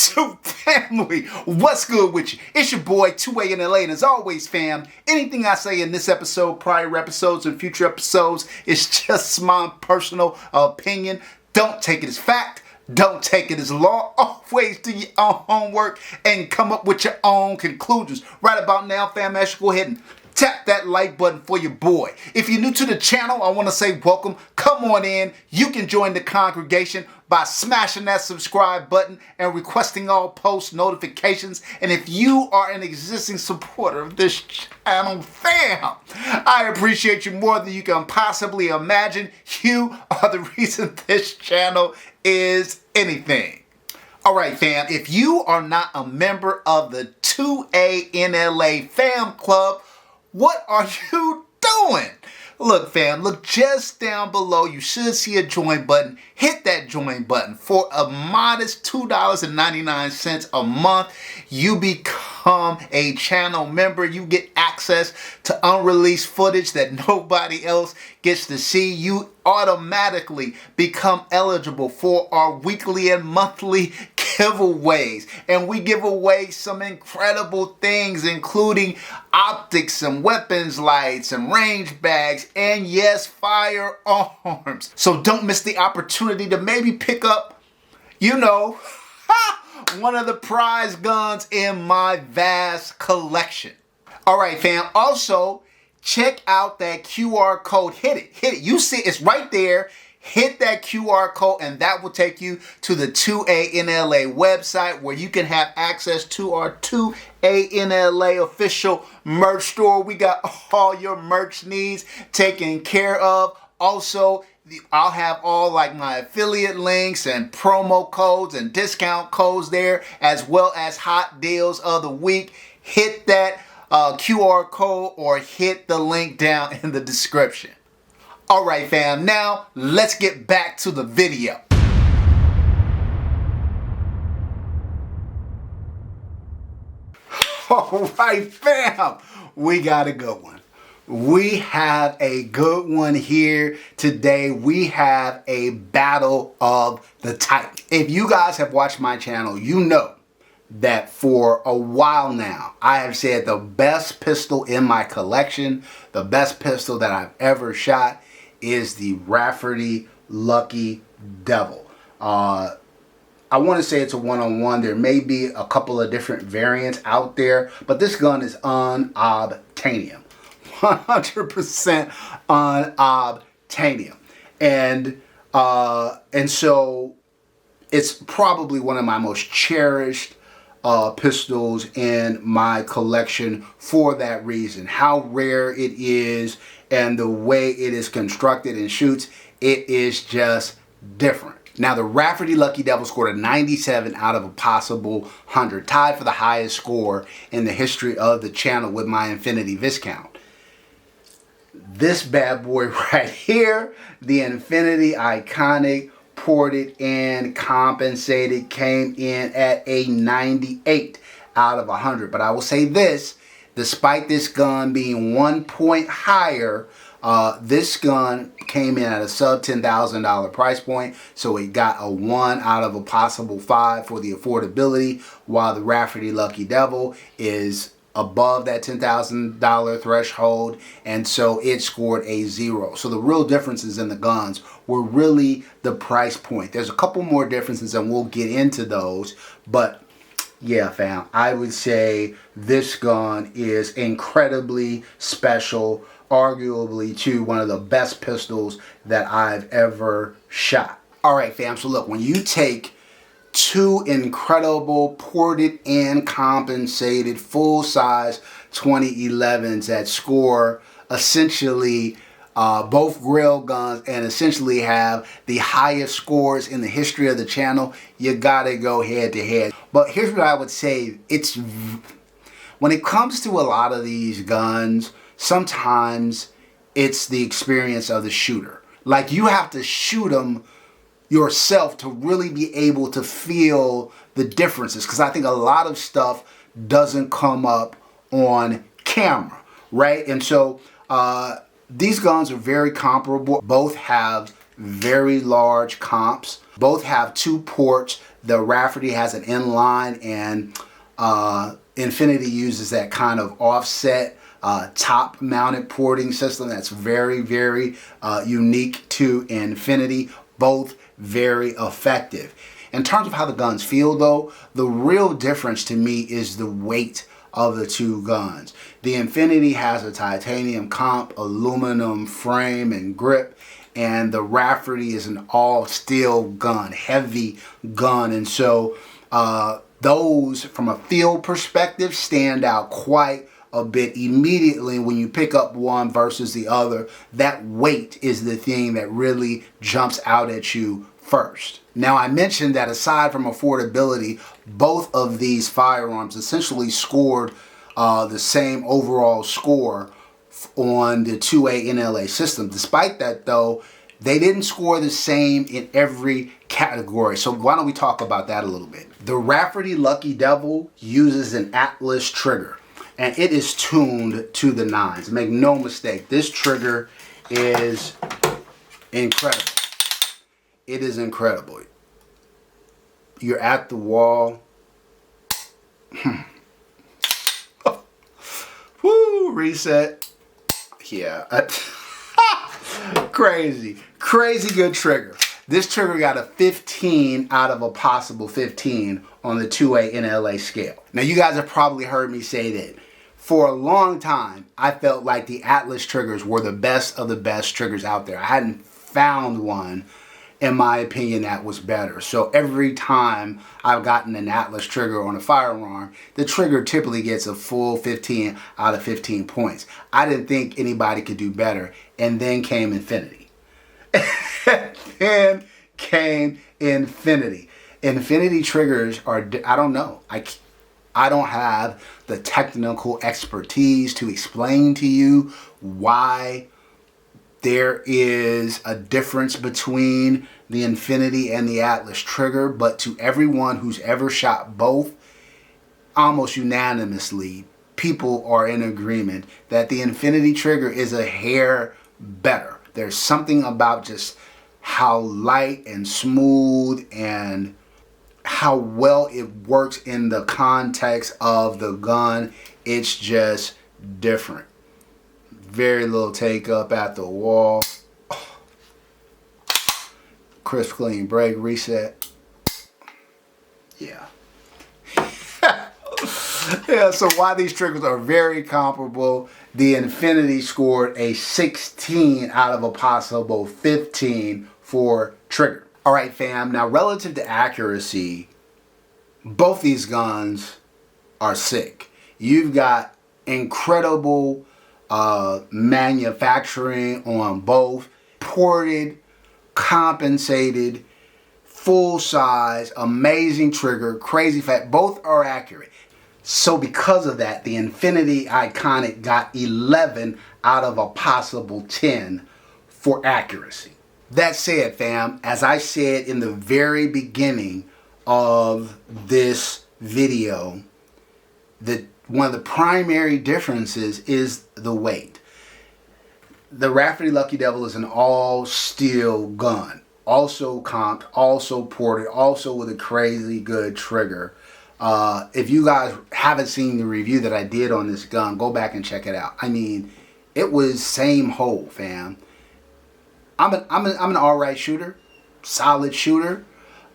YouTube family, what's good with you? It's your boy 2A in LA, and as always, fam, anything I say in this episode, prior episodes, and future episodes is just my personal opinion. Don't take it as fact. Don't take it as law. Always do your own homework and come up with your own conclusions. Right about now, fam, I should go ahead and tap that like button for your boy. If you're new to the channel, I want to say welcome. Come on in. You can join the congregation by smashing that subscribe button and requesting all post notifications. And if you are an existing supporter of this channel, fam, I appreciate you more than you can possibly imagine. You are the reason this channel is anything. All right, fam, if you are not a member of the 2A in LA fam club, what are you doing? Look, fam, look just down below. You should see a join button. Hit that join button. For a modest $2.99 a month, you become a channel member. You get access to unreleased footage that nobody else gets to see. You automatically become eligible for our weekly and monthly giveaways, and we give away some incredible things, including optics and weapons lights and range bags, and yes, firearms. So don't miss the opportunity to maybe pick up, you know, one of the prize guns in my vast collection. All right, fam. Also, check out that QR code. Hit it. You see it's right there. Hit that QR code and that will take you to the 2A in LA website, where you can have access to our 2A in LA official merch store. We got all your merch needs taken care of. Also, I'll have all like my affiliate links and promo codes and discount codes there, as well as hot deals of the week. Hit that QR code or hit the link down in the description. All right, fam, now let's get back to the video. All right, fam, we got a good one. We have a good one here today. We have a battle of the Titan. If you guys have watched my channel, you know that for a while now, I have said the best pistol in my collection, the best pistol that I've ever shot, is the Rafferty Lucky Devil. I want to say it's a one-on-one. There may be a couple of different variants out there, but this gun is unobtainium. 100% unobtainium. And so it's probably one of my most cherished pistols in my collection for that reason. How rare it is and the way it is constructed and shoots, it is just different. Now, the Rafferty Lucky Devil scored a 97 out of a possible 100, tied for the highest score in the history of the channel with my Infinity Viscount. This bad boy right here, the Infinity Iconic, ported and compensated, came in at a 98 out of 100. But I will say this, despite this gun being 1 point higher, this gun came in at a sub $10,000 price point, so it got a 1 out of a possible 5 for the affordability, while the Rafferty Lucky Devil is above that $10,000 threshold, and so it scored a 0. So the real differences in the guns were really the price point. There's a couple more differences and we'll get into those, but yeah, fam, I would say this gun is incredibly special, arguably to one of the best pistols that I've ever shot. All right, fam, so look, when you take two incredible ported and compensated full-size 2011s that score essentially both grill guns and essentially have the highest scores in the history of the channel, you gotta go head to head. But here's what I would say, when it comes to a lot of these guns, sometimes it's the experience of the shooter. Like, you have to shoot them yourself to really be able to feel the differences, because I think a lot of stuff doesn't come up on camera, right? And so these guns are very comparable. Both have very large comps. Both have two ports The Rafferty has an inline, and Infinity uses that kind of offset top mounted porting system that's very, very unique to Infinity. Both very effective. In terms of how the guns feel though, the real difference to me is the weight of the two guns. The Infinity has a titanium comp, aluminum frame and grip, and the Rafferty is an all steel gun, heavy gun, and so those from a feel perspective stand out quite a bit immediately when you pick up one versus the other. That weight is the thing that really jumps out at you first. Now, I mentioned that aside from affordability, both of these firearms essentially scored the same overall score on the 2A NLA system. Despite that though, they didn't score the same in every category. So why don't we talk about that a little bit. The Rafferty Lucky Devil uses an Atlas trigger, and it is tuned to the nines. Make no mistake, this trigger is incredible. It is incredible. You're at the wall. Woo, reset. Yeah. Crazy good trigger. This trigger got a 15 out of a possible 15 on the 2A NLA scale. Now you guys have probably heard me say that for a long time I felt like the Atlas triggers were the best of the best triggers out there. I hadn't found one, in my opinion, that was better. So every time I've gotten an Atlas trigger on a firearm, the trigger typically gets a full 15 out of 15 points. I didn't think anybody could do better, and then came Infinity. Then came Infinity. Infinity triggers are, I don't know. I don't have the technical expertise to explain to you why there is a difference between the Infinity and the Atlas trigger, but to everyone who's ever shot both, almost unanimously, people are in agreement that the Infinity trigger is a hair better. There's something about just how light and smooth and how well it works in the context of the gun. It's just different. Very little take up at the wall. Crisp, clean break, reset. Yeah. Yeah, so while these triggers are very comparable, the Infinity scored a 16 out of a possible 15 for trigger. All right, fam. Now, relative to accuracy, both these guns are sick. You've got incredible manufacturing on both, ported, compensated, full size, amazing trigger, crazy fat. Both are accurate. So because of that, the Infinity Iconic got 11 out of a possible 10 for accuracy. That said, fam, as I said in the very beginning of this video, one of the primary differences is the weight. The Rafferty Lucky Devil is an all-steel gun, also comped, also ported, also with a crazy good trigger. If you guys haven't seen the review that I did on this gun, go back and check it out. I mean, it was same hole, fam. I'm an alright shooter, solid shooter,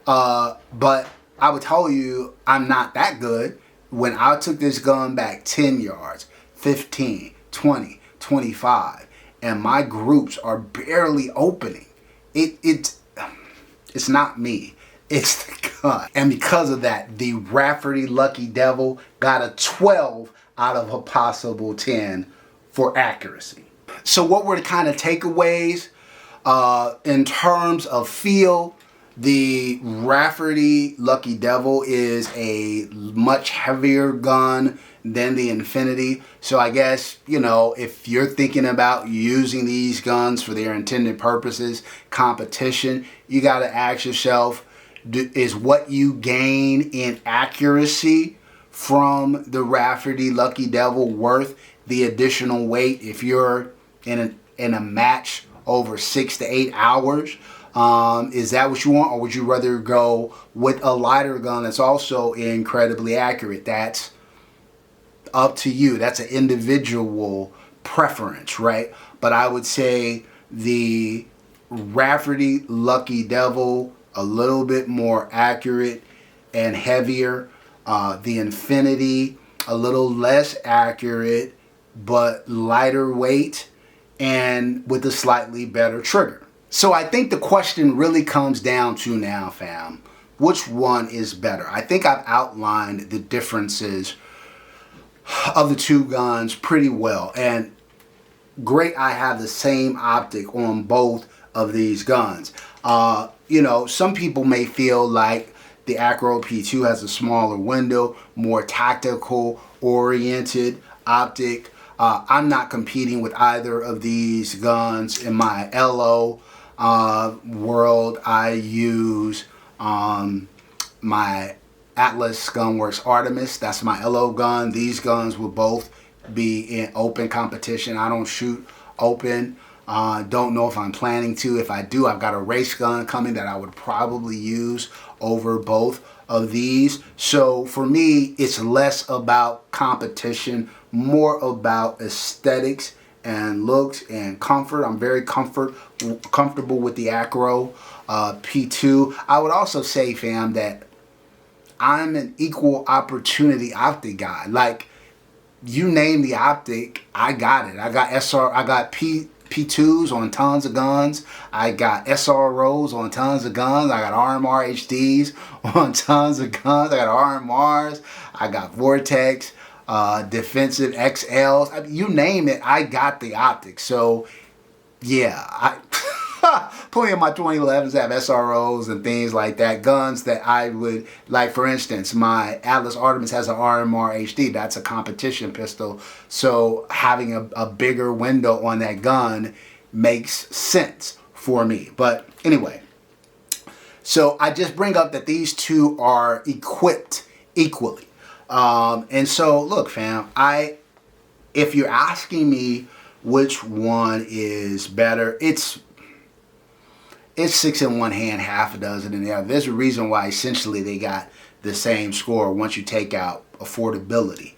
but I would tell you I'm not that good. When I took this gun back 10 yards, 15, 20, 25, and my groups are barely opening, it's not me. It's the gun. And because of that, the Rafferty Lucky Devil got a 12 out of a possible 10 for accuracy. So what were the kind of takeaways? In terms of feel, the Rafferty Lucky Devil is a much heavier gun than the Infinity. So I guess, you know, if you're thinking about using these guns for their intended purposes, competition, you got to ask yourself, is what you gain in accuracy from the Rafferty Lucky Devil worth the additional weight if you're in a match over 6 to 8 hours? Is that what you want, or would you rather go with a lighter gun that's also incredibly accurate? That's up to you. That's an individual preference, right? But I would say the Rafferty Lucky Devil, a little bit more accurate and heavier. The Infinity, a little less accurate but lighter weight and with a slightly better trigger. So I think the question really comes down to now, fam, which one is better? I think I've outlined the differences of the two guns pretty well. And great, I have the same optic on both of these guns. You know, some people may feel like the Acro P2 has a smaller window, more tactical oriented optic. I'm not competing with either of these guns in my LO world. I use my Atlas Gunworks Artemis. That's my LO gun. These guns will both be in open competition. I don't shoot open. Don't know if I'm planning to. If I do, I've got a race gun coming that I would probably use over both of these. So for me, it's less about competition, more about aesthetics and looks and comfort. I'm very comfortable with the Acro P2. I would also say, fam, that I'm an equal opportunity optic guy. Like, you name the optic, I got it. I got I got P2s on tons of guns. I got SROs on tons of guns. I got RMR HDs on tons of guns. I got RMRs. I got Vortex, defensive XLs. I mean, you name it, I got the optic. So, yeah, plenty of my 2011s have SROs and things like that. Guns that I would, like for instance, my Atlas Artemis has an RMR HD. That's a competition pistol. So having a bigger window on that gun makes sense for me. But anyway, so I just bring up that these two are equipped equally. And so look, fam, if you're asking me which one is better, it's six in one hand, half a dozen in the other. There's a reason why essentially they got the same score once you take out affordability.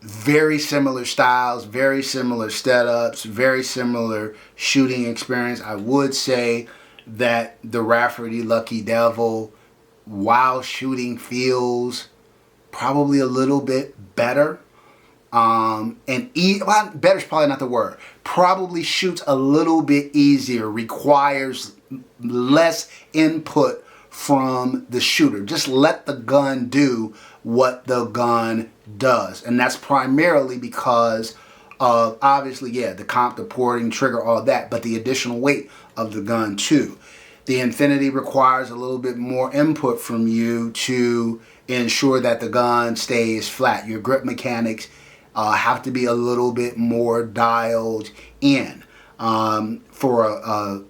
Very similar styles, very similar setups, very similar shooting experience. I would say that the Rafferty Lucky Devil, while shooting, feels probably a little bit better. Well, better is probably not the word. Probably shoots a little bit easier, requires less input from the shooter. Just let the gun do what the gun does. And that's primarily because of, obviously, yeah, the porting, trigger, all that, but the additional weight of the gun too. The Infinity requires a little bit more input from you to ensure that the gun stays flat. Your grip mechanics have to be a little bit more dialed in. For a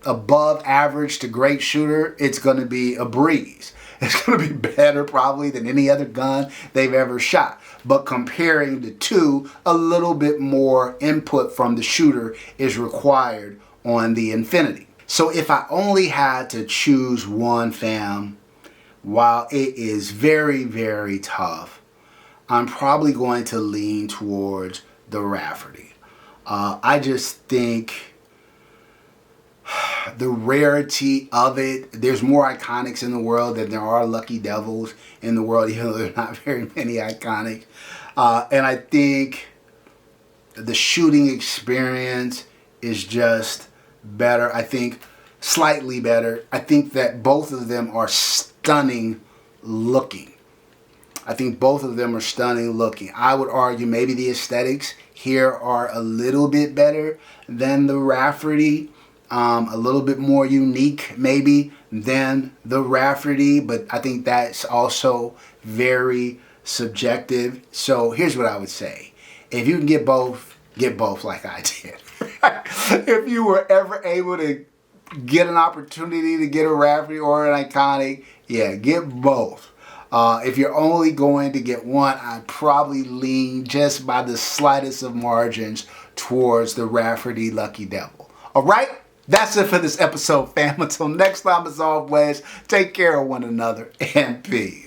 above average to great shooter, it's going to be a breeze. It's going to be better probably than any other gun they've ever shot. But comparing the two, a little bit more input from the shooter is required on the Infinity. So if I only had to choose one, fam, while it is very, very tough, I'm probably going to lean towards the Rafferty. I just think the rarity of it, there's more iconics in the world than there are Lucky Devils in the world, even though there are not very many iconics. And I think the shooting experience is just better. I think slightly better. I think that both of them are stunning looking. I think both of them are stunning looking. I would argue maybe the aesthetics here are a little bit better than the Rafferty. A little bit more unique maybe than the Rafferty, but I think that's also very subjective. So here's what I would say. If you can get both like I did. If you were ever able to get an opportunity to get a Rafferty or an iconic, yeah, get both. If you're only going to get one, I'd probably lean just by the slightest of margins towards the Rafferty Lucky Devil. All right? That's it for this episode, fam. Until next time, as always, take care of one another and peace.